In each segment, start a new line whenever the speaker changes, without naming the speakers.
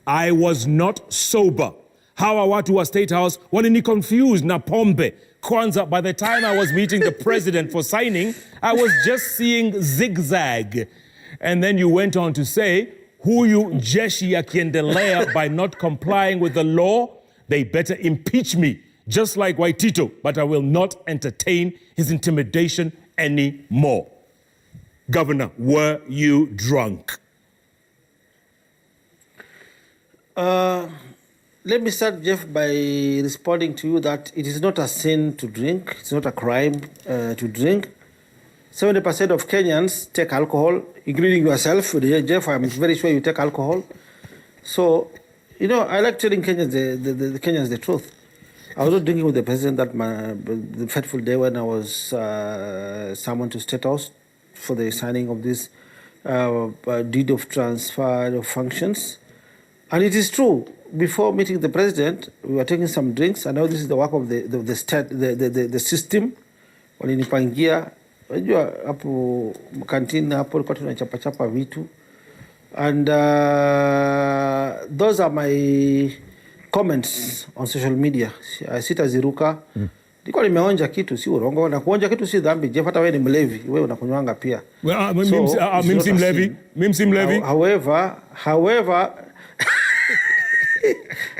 I was not sober. Hawa watu wa State House walini confused na pombe. Kwanza, by the time I was meeting the president for signing, I was just seeing zigzag. And then you went on to say, huyu jeshi akiendelea by not complying with the law, they better impeach me, just like Waitito, but I will not entertain his intimidation anymore. Governor, were you drunk?
Let me start, Jeff, by responding to you that it is not a sin to drink. It's not a crime to drink. 70% of Kenyans take alcohol, including yourself. Jeff, I'm very sure you take alcohol. So, you know, I like telling Kenyans the Kenyans the truth. I was not drinking with the president the fateful day when I was summoned to State House for the signing of this deed of transfer of functions. And it is true, before meeting the president, we were taking some drinks. I know this is the work of the state, the system. Walinipangia, unajua hapo canteen hapo tulikuwa tunachapa vitu. And those are my comments on social media. Sitaziruka. Nilikuwa nimeonja kitu, si urongo. Na kuonja kitu si dhambi. Jeff, hata wewe ni mlevi, wewe unakunywanga pia.
Mimi si mlevi.
However,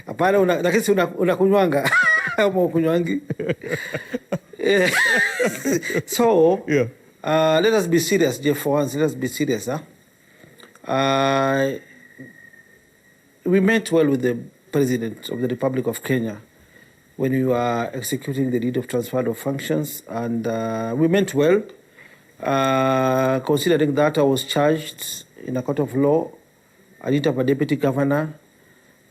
hapana, lakini unakunywanga au ukunywangi. So,
yeah.
Let us be serious, Jeff, for once. Let us be serious. We met well with the President of the Republic of Kenya when we were executing the deed of transfer of functions, and we meant well, considering that I was charged in a court of law. I did have a deputy governor,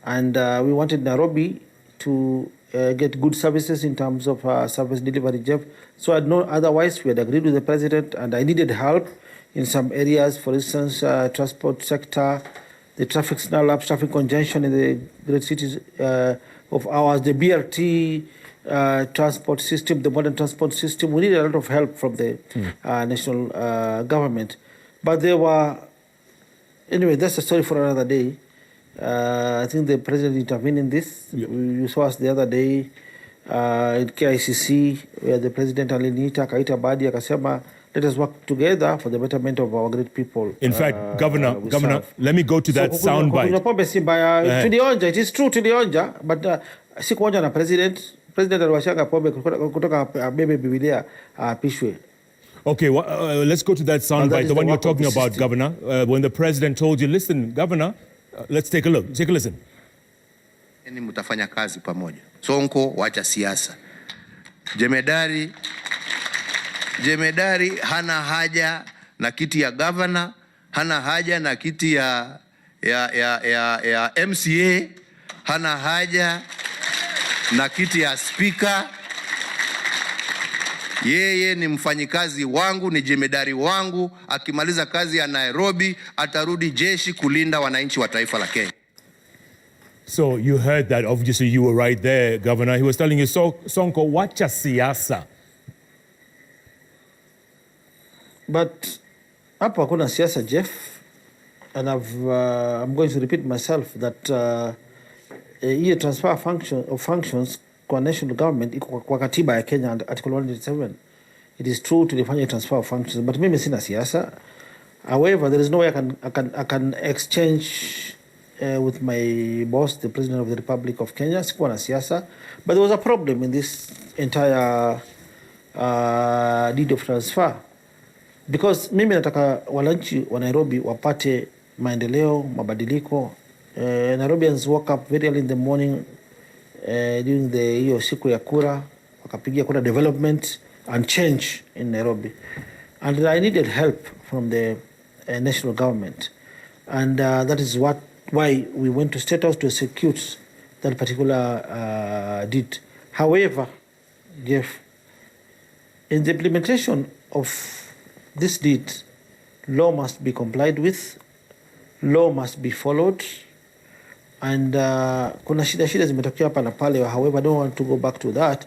and we wanted Nairobi to get good services in terms of service delivery, Jeff. So I'd known otherwise, we had agreed with the president, and I needed help in some areas, for instance, transport sector, the traffic snarl-ups, traffic congestion in the great cities of ours, the BRT transport system, the modern transport system. We needed a lot of help from the national government. But there were, anyway, that's a story for another day. I think the president intervened in this.
Yeah.
You saw us the other day in KICC, where the president alinita akaita Badi akasema, let us work together for the betterment of our great people.
In fact, Governor, let me go to that soundbite.
Tulionja, it is true tulionja, but sikuonja na president aliwashanga pombe kutoka bebe Biblia apishwe.
Okay, let's go to that soundbite, the one you're talking about, Governor, when the president told you, listen, Governor, let's take a look, take a listen.
Ni mtafanya kazi pamoja. Sonko, wacha siasa. Jemedari hana haja na kiti ya governor, hana haja na kiti ya MCA, hana haja na kiti ya speaker. Yeye ni mfanyikazi wangu, ni jemedari wangu. Akimaliza kazi ya Nairobi, atarudi jeshi kulinda wananchi wa taifa la Kenya.
So you heard that, obviously you were right there, Governor. He was telling you, Sonko, wacha siasa.
But hapo hakuna siasa, Jeff. And I'm going to repeat myself that hiyo transfer of functions kwa national government iko kwa katiba ya Kenya, article 187. It is true tulifanya transfer of functions, but mimi sina siasa. However, there is no way I can exchange with my boss, the President of the Republic of Kenya. Sikuwa na siasa, but there was a problem in this entire deed of transfer. Because mimi nataka wananchi wa Nairobi wapate maendeleo, mabadiliko. Nairobians woke up very early in the morning during the hiyo siku ya kura, wakapigia kura development and change in Nairobi. And I needed help from the national government. And that is why we went to State House to execute that particular deed. However, Jeff, in the implementation of this deed, law must be complied with, law must be followed, and kuna shida zimetokea hapa na pale. However, I don't want to go back to that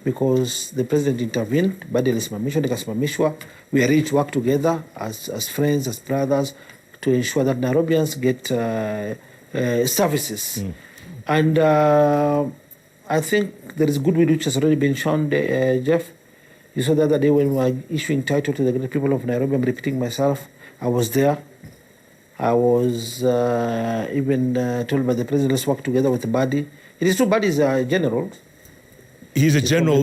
because the president intervened. Badi alisimamishwa, nikasimamishwa. We are ready to work together as friends, as brothers, to ensure that Nairobians get services. And I think there is goodwill which has already been shown, Jeff. You saw the other day when we were issuing title to the great people of Nairobi. I'm repeating myself. I was there. I was even told by the president, let's work together with Badi. It is true, Badi is a general.
He's a general,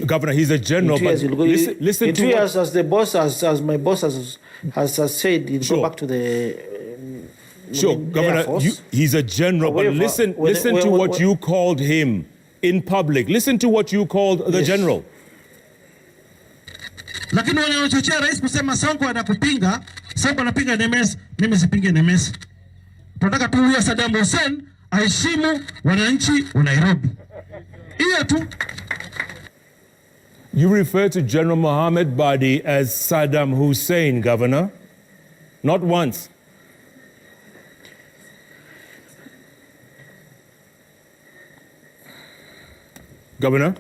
Governor. He's a general. But listen
in 2 years, as the boss, as my boss has said, he'll go back to the
Governor. He's a general. However, but listen to what you called him in public. Listen to what you called the general.
Lakini wanaochochea rais kusema Sonko anakupinga, Sonko anapinga NMS, mimi sipinge NMS. Tunataka tu huyo Saddam Hussein aheshimu wananchi wa Nairobi. Hiyo tu.
You refer to General Mohammed Badi as Saddam Hussein, Governor. Not once. Governor?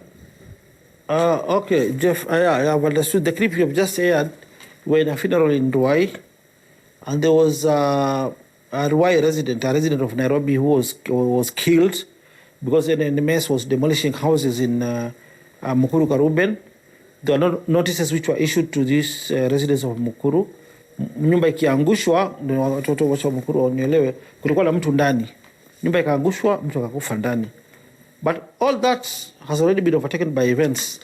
Okay, Jeff, I've understood. The clip you have just aired were in a funeral in Ruai, and there was a Ruai resident, a resident of Nairobi, who was killed because the NMS was demolishing houses in Mukuru Karuben. There are notices which were issued to these residents of Mukuru. Nyumba ikiangushwa, ndio watoto wa Mukuru wanielewe, kulikuwa na mtu ndani. Nyumba ikaangushwa, mtu akakufa ndani. But all that has already been overtaken by events.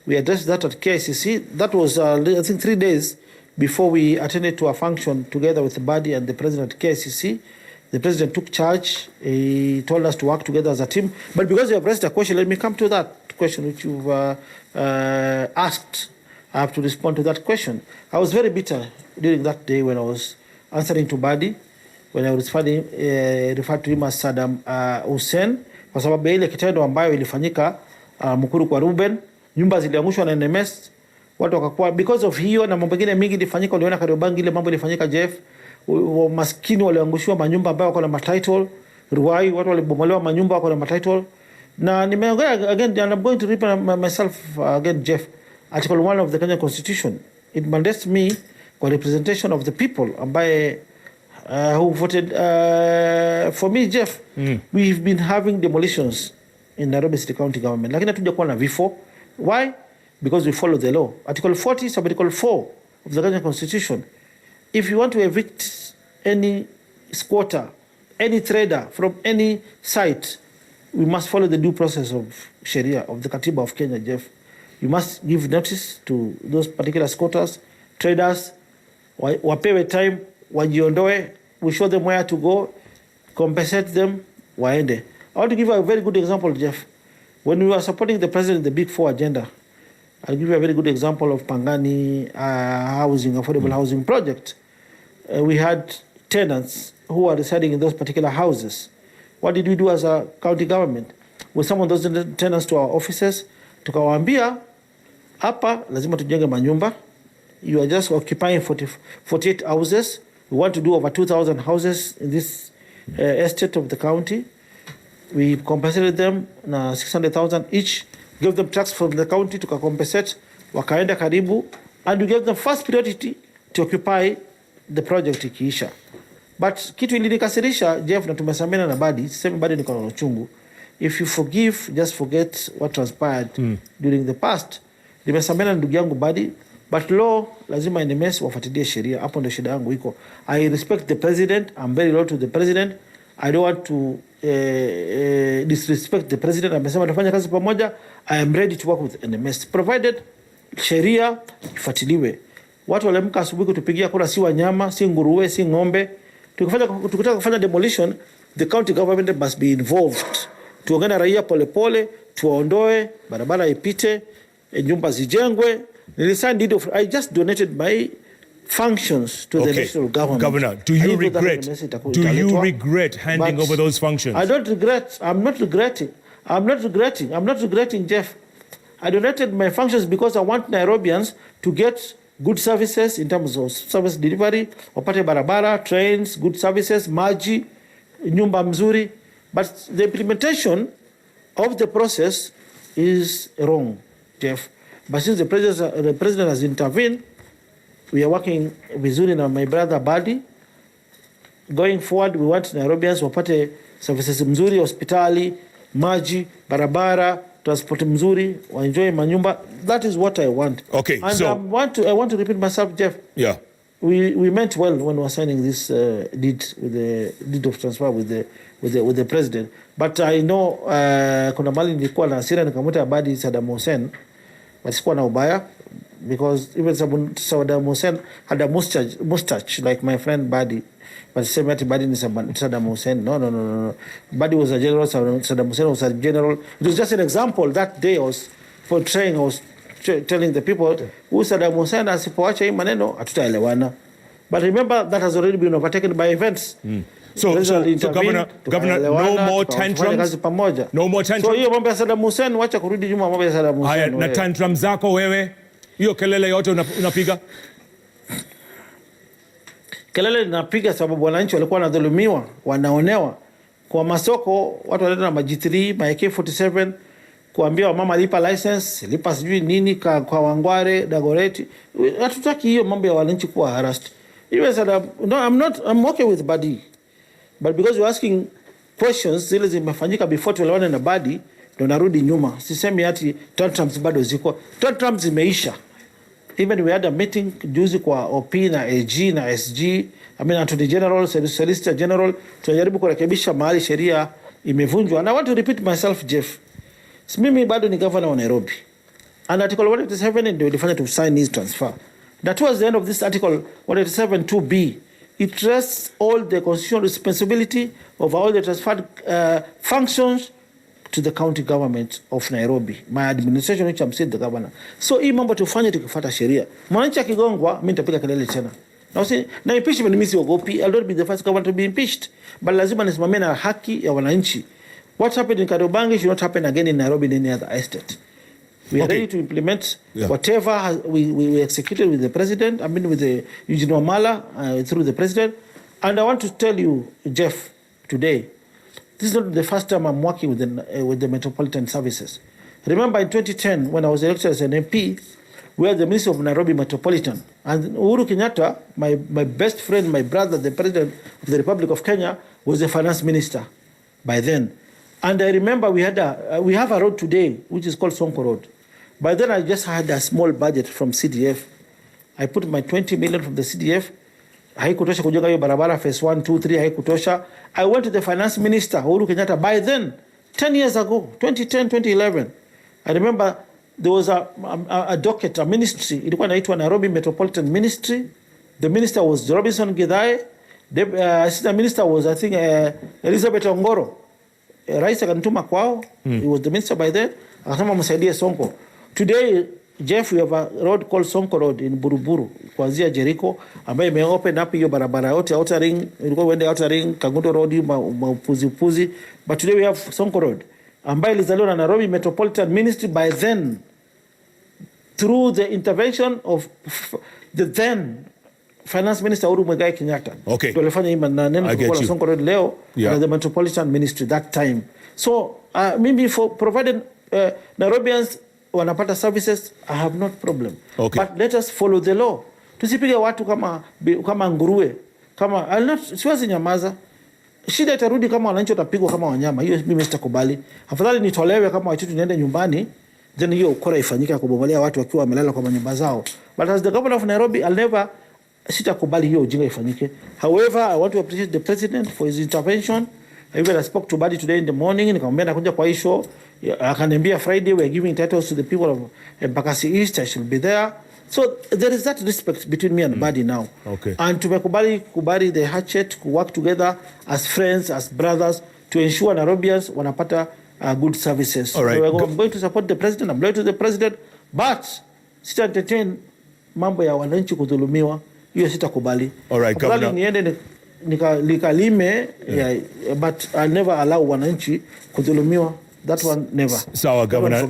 We addressed that at KICC. That was, I think, 3 days before we attended to a function together with the Badi and the president at KICC. The president took charge. He told us to work together as a team. But because you have raised a question, let me come to that question which you've asked. I have to respond to that question. I was very bitter during that day when I was answering to Badi, when I was referred to him as Saddam Hussein, kwa sababu ile kitendo ambayo ilifanyika Mukuru kwa Ruben, nyumba ziliangushwa na NMS, watu wakakuwa because of hiyo na mambo mengine mingi ilifanyika. Uliona Kariobangi ile mambo ilifanyika, Jeff, maskini waliangushiwa manyumba ambayo wako na matitle. Ruai watu walibomolewa manyumba wako na matitle. Na nimeongea again, and I'm going to repeat myself again, Jeff. Article 1 of the Kenya Constitution, it mandates me for representation of the people ambaye who voted for me, Jeff. We've been having demolitions in Nairobi City County government. Lakini hatujakuwa na vifo. Why? Because we follow the law. Article 40, sub-article 4 of the Kenya Constitution. If you want to evict any squatter, any trader from any site, we must follow the due process of Sharia, of the Katiba of Kenya, Jeff. You must give notice to those particular squatters, traders, wapewe time, wajiondoe, we show them where to go, compensate them, waende. I want to give you a very good example, Jeff. When we were supporting the president in the Big Four agenda, I'll give you a very good example of Pangani housing, affordable housing project. We had tenants who are residing in those particular houses. What did we do as a county government? We summoned those tenants to our offices, tukawaambia, hapa lazima tujenge manyumba. You are just occupying 48 houses. We want to do over 2,000 houses in this estate of the county. We compensated them na 600,000 each. Gave them trucks from the county to compensate. Wakaenda karibu. And we gave them first priority to occupy the project ikiisha. But kitu ilinikasirisha, Jeff, na tumesamena na Badi, sisemi Badi niko na uchungu. If you forgive, just forget what transpired during the past. Nimesamena ndugu yangu Badi, but law lazima NMS wafuatilie sheria. Hapo ndio shida yangu iko. I respect the president. I'm very loyal to the president. I don't want to disrespect the president. Amesema tufanye kazi pamoja. I am ready to work with NMS provided sheria ifuatiliwe. Watu walemka asubuhi kutupigia kura, si wanyama, si nguruwe, si ng'ombe. Tukitaka kufanya demolition, the county government must be involved. Tuongane raia polepole, tuwaondoe, barabara ipite, nyumba zijengwe. I just donated my functions to the national government.
Governor, do you regret handing over those functions?
I don't regret. I'm not regretting, Jeff. I donated my functions because I want Nairobians to get good services in terms of service delivery, wapate barabara, trains, good services, maji, nyumba mzuri. But the implementation of the process is wrong, Jeff. But since the president has intervened, we are working vizuri na my brother Badi. going forward we want Nairobians wapate services mzuri, hospitali, maji, barabara, transport mzuri, enjoy manyumba. That is what I want.
Okay,
and
so
I want to repeat myself, Jeff.
Yeah.
We meant well when we were signing this deed with the deed of transfer with the president. But I know kuna mali nilikuwa na hasira nikamuta Badi Saddam Hussein, but sikuwa na ubaya because even Saddam Hussein had a mustache like my friend Badi. But say Badi is Saddam Hussein. No. Badi was a general, Saddam Hussein was a general. It was just an example that day I was portraying, I was telling the people who Saddam Hussein asipoacha hii maneno hatutaelewana. But remember that has already been overtaken by events.
So Governor, no more tantrums. No more tantrums.
So hiyo mambo ya Saddam Hussein wacha kurudi nyuma mambo ya Saddam Hussein.
Haya, na tantrums zako wewe, hiyo kelele yote unapiga?
Kelele ninapiga sababu wananchi walikuwa wanadhulumiwa, wanaonewa. Kwa masoko watu wanaenda na G3, AK47 kuambia wamama lipa license, lipa sijui nini kwa Wangware, Dagoretti. Hatutaki hiyo mambo ya wananchi kuwa harassed. Even said, no, I'm okay with Badi. But because you're asking questions zile zimefanyika before tuelewane na Badi, ndio narudi nyuma. Sisemi ati tantrums bado ziko. Tantrums zimeisha. Even we had a meeting juzi kwa OP na AG na SG, I mean Attorney General, Solicitor General, tunajaribu kurekebisha mahali sheria imevunjwa. And I want to repeat myself, Jeff. Mimi bado ni governor wa Nairobi. And Article 187 ndio ilifanya to sign this transfer. That towards the end of this Article 187 2B, it rests all the constitutional responsibility of all the transferred functions to the county government of Nairobi, my administration, which I'm saying the governor. So hii mambo tufanye tukifuata sheria. Mwananchi akigongwa, mimi nitapiga kelele tena. Na impeachment mimi siogopi. I'll not be the first governor to be impeached. But lazima nisimamie na haki ya wananchi. What happened in Kariobangi should not happen again in Nairobi and any other estate. We are ready to implement whatever we executed with the president, I mean with the Eugene Wamala, through the president. And I want to tell you, Jeff, today, this is not the first time I'm working with the Metropolitan Services. Remember in 2010, when I was elected as an MP, we had the Minister of Nairobi Metropolitan. And Uhuru Kenyatta, my best friend, my brother, the President of the Republic of Kenya, was the Finance Minister by then. And I remember we have a road today, which is called Sonko Road. By then I just had a small budget from CDF. I put my 20 million from the CDF. Haikutosha kujenga hiyo barabara phase 1, 2, 3, haikutosha. I went to the Finance Minister, Uhuru Kenyatta, by then, 10 years ago, 2010, 2011. I remember there was a docket, a ministry, ilikuwa inaitwa Nairobi Metropolitan Ministry. The minister was Robinson Githae. The assistant minister was, I think, Elizabeth Ongoro. Rais akanituma kwao. He was the minister by then. Akasema msaidie Sonko. Today, Jeff, we have a road called Sonko Road in Buruburu, kuanzia Jericho, ambayo ime-open up hiyo barabara yote, outer ring, ilikuwa uende outer ring, Kagundo Road, maupuzi. But today we have Sonko Road, ambayo ilizaliwa na Nairobi Metropolitan Ministry by then, through the intervention of the then Finance Minister Uhuru Muigai Kenyatta.
Okay.
Tulifanya hii maneno kwa Sonko Road leo, the Metropolitan Ministry that time. So, maybe for provided Nairobians wanapata services, I have no problem.
Okay.
But let us follow the law. Tusipige watu kama nguruwe. Siwezi nyamaza. Shida itarudi kama wananchi watapigwa kama wanyama. Hiyo mimi sitakubali. Afadhali nitolewe kama watu niende nyumbani, then hiyo ukora ifanyike kubomolea watu wakiwa wamelala kwa nyumba zao. But as the governor of Nairobi, I'll never sitakubali hiyo ujinga ifanyike. However, I want to appreciate the president for his intervention. I spoke to Badi today in the morning, nikamwambia nakuja kwa hii show. Akaniambia Friday we are giving titles to the people of Embakasi East. I shall be there. So there is that respect between me and Badi now.
Okay.
And tumekubali the hatchet, work together as friends, as brothers, to ensure Nairobians wanapata good services.
All right.
So I'm going to support the president. I'm loyal to the president, but sita entertain mambo ya wananchi kudhulumiwa. Hiyo sitakubali.
All right, Governor.
Niende nikalime, but I'll never allow wananchi kudhulumiwa. That one never.
So, Governor,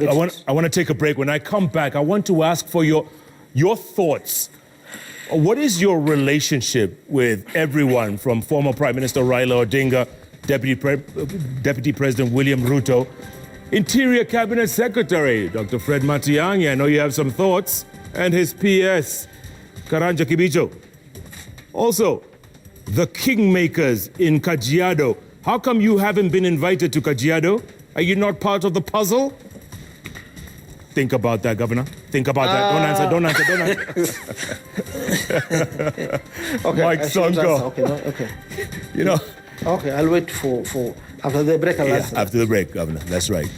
I want to take a break. When I come back, I want to ask for your thoughts. What is your relationship with everyone from former Prime Minister Raila Odinga, Deputy President William Ruto, Interior Cabinet Secretary Dr. Fred Matiang'i, I know you have some thoughts, and his PS, Karanja Kibicho. Also, the kingmakers in Kajiado. How come you haven't been invited to Kajiado? Are you not part of the puzzle? Think about that, Governor. Think about that. Don't answer.
Okay,
Mike Sonko.
Okay, no, okay.
You know.
Okay, I'll wait for after the break. I'll answer.
After the break, Governor. That's right.